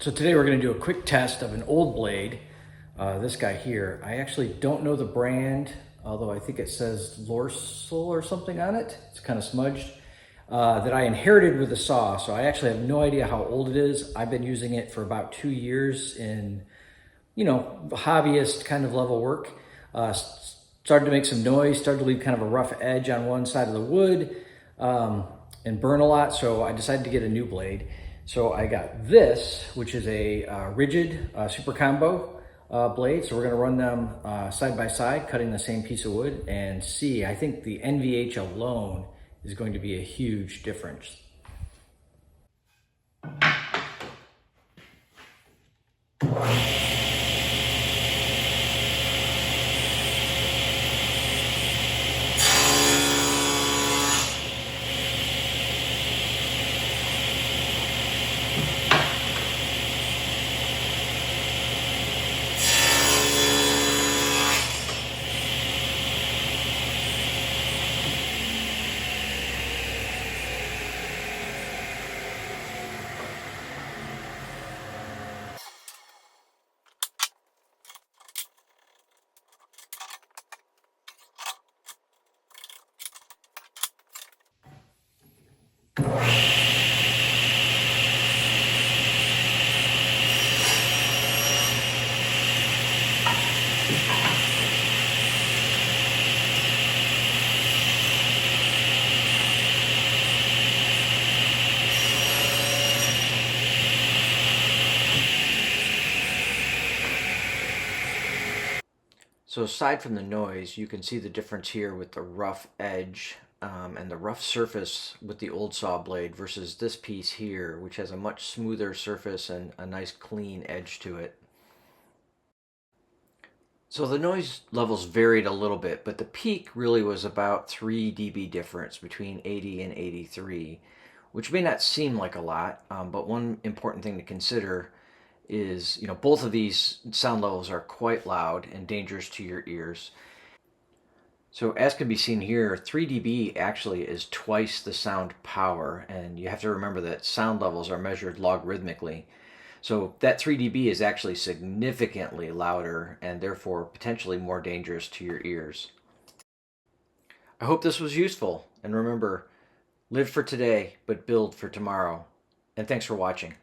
So today we're going to do a quick test of an old blade. This guy here, I actually don't know the brand, although I think it says Lorsal or something on it. It's kind of smudged. That I inherited with the saw, so I actually have no idea how old it is. I've been using it for about 2 years in, hobbyist kind of level work. Started to make some noise, started to leave kind of a rough edge on one side of the wood, and burn a lot, so I decided to get a new blade. So I got this, which is a rigid super combo blade. So we're gonna run them side by side, cutting the same piece of wood, and see. I think the NVH alone is going to be a huge difference. So aside from the noise, you can see the difference here with the rough edge and the rough surface with the old saw blade versus this piece here, which has a much smoother surface and a nice clean edge to it. So the noise levels varied a little bit, but the peak really was about 3 dB difference between 80 and 83, which may not seem like a lot, but one important thing to consider is, both of these sound levels are quite loud and dangerous to your ears. So as can be seen here, 3 dB actually is twice the sound power, and you have to remember that sound levels are measured logarithmically. So that 3 dB is actually significantly louder and therefore potentially more dangerous to your ears. I hope this was useful, and remember, live for today, but build for tomorrow. And thanks for watching.